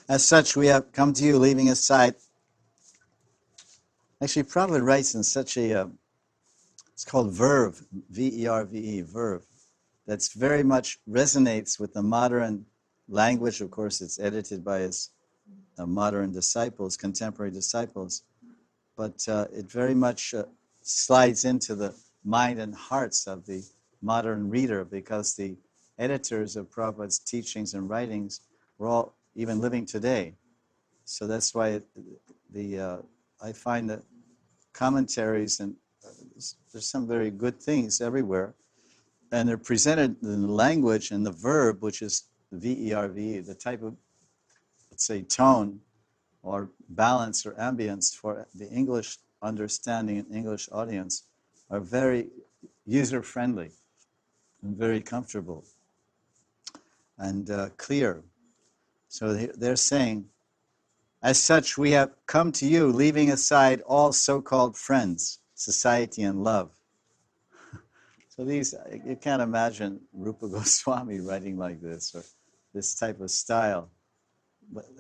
As such, we have come to you, leaving aside. Actually, Prabhupada writes in such a, it's called verve, V-E-R-V-E, verve, that's very much resonates with the modern language. Of course, it's edited by his modern disciples, contemporary disciples, but it very much slides into the mind and hearts of the modern reader, because the editors of Prabhupada's teachings and writings were all even living today. So that's why I find that commentaries, and there's some very good things everywhere, and they're presented in the language and the verb, which is V-E-R-V-E, the type of, let's say, tone or balance or ambience for the English understanding and English audience, are very user-friendly and very comfortable and clear. So they're saying, as such, we have come to you, leaving aside all so-called friends, society, and love. So these, you can't imagine Rupa Goswami writing like this, or this type of style.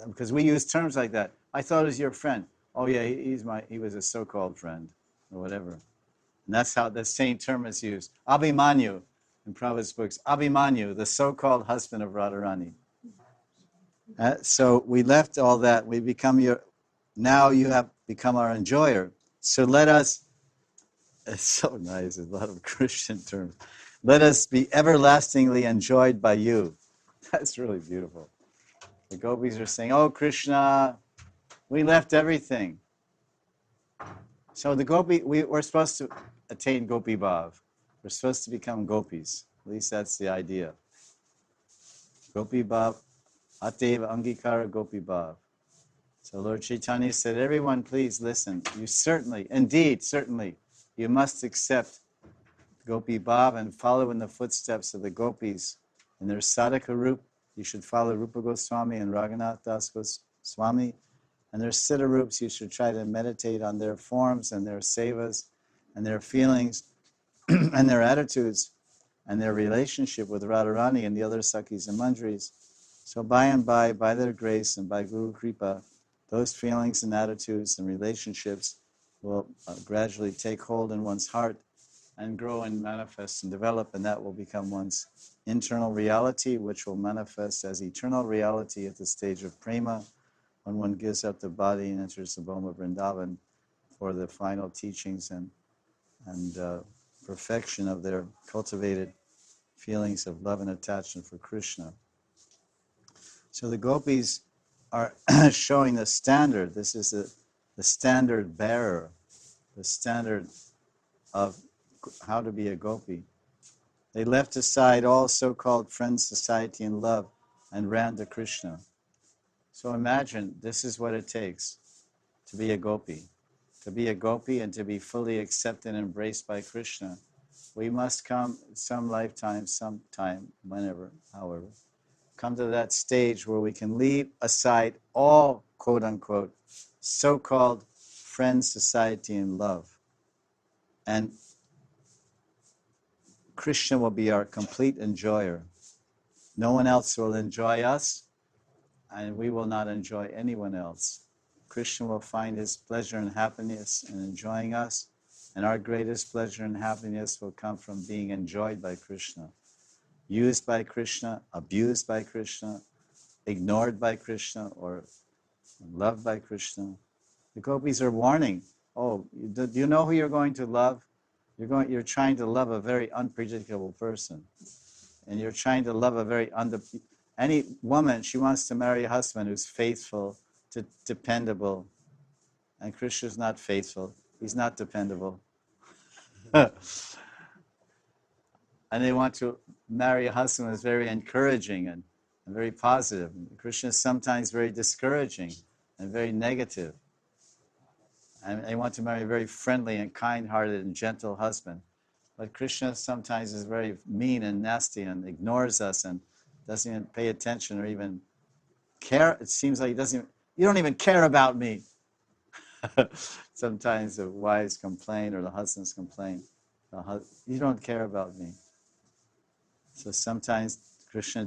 Because we use terms like that. I thought it was your friend. Oh yeah, he was a so-called friend, or whatever. And that's how the same term is used. Abhimanyu, in Prabhupada's books, Abhimanyu, the so-called husband of Radharani. So we left all that. We become now you have become our enjoyer. So let us, it's so nice, a lot of Christian terms. Let us be everlastingly enjoyed by you. That's really beautiful. The gopis are saying, oh Krishna, we left everything. So we're supposed to attain gopi bhav. We're supposed to become gopis. At least that's the idea. Gopi bhav, ateva angikara gopi bhav. So Lord Chaitanya said, everyone please listen. You certainly, you must accept gopi bhav and follow in the footsteps of the gopis. In their sadhaka rup, you should follow Rupa Goswami and Raghunath Das Goswami. And their siddha rups, you should try to meditate on their forms and their sevas and their feelings and their attitudes and their relationship with Radharani and the other Sakhis and Manjaris. So by and by their grace and by Guru Kripa, those feelings and attitudes and relationships will gradually take hold in one's heart and grow and manifest and develop, and that will become one's internal reality, which will manifest as eternal reality at the stage of prema, when one gives up the body and enters the Boma Vrindavan for the final teachings and perfection of their cultivated feelings of love and attachment for Krishna. So the gopis are showing the standard. This is the standard bearer, the standard of how to be a gopi. They left aside all so-called friends, society, and love and ran to Krishna. So imagine, this is what it takes to be a gopi. To be a gopi and to be fully accepted and embraced by Krishna, we must come some lifetime, sometime, whenever, however, come to that stage where we can leave aside all, quote-unquote, so-called friends, society, and love. And Krishna will be our complete enjoyer. No one else will enjoy us, and we will not enjoy anyone else. Krishna will find his pleasure and happiness in enjoying us, and our greatest pleasure and happiness will come from being enjoyed by Krishna, used by Krishna, abused by Krishna, ignored by Krishna, or loved by Krishna. The gopis are warning, oh, do you know who you're going to love? You're trying to love a very unpredictable person. And you're trying to love any woman, she wants to marry a husband who's faithful, dependable. And Krishna's not faithful. He's not dependable. And they want to marry a husband who's very encouraging and very positive. Krishna is sometimes very discouraging and very negative. And they want to marry a very friendly and kind-hearted and gentle husband. But Krishna sometimes is very mean and nasty and ignores us and doesn't even pay attention or even care. It seems like you don't even care about me. Sometimes the wives complain or the husbands complain. You don't care about me. So sometimes Krishna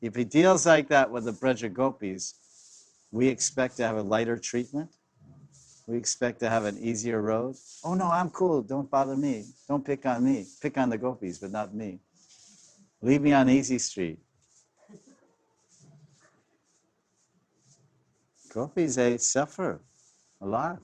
if he deals like that with the Braja Gopis, We expect to have a lighter treatment. We expect to have an easier road. Oh no, I'm cool. Don't bother me. Don't pick on me. Pick on the gopis, but not me. Leave me on easy street. Gopis, they suffer a lot.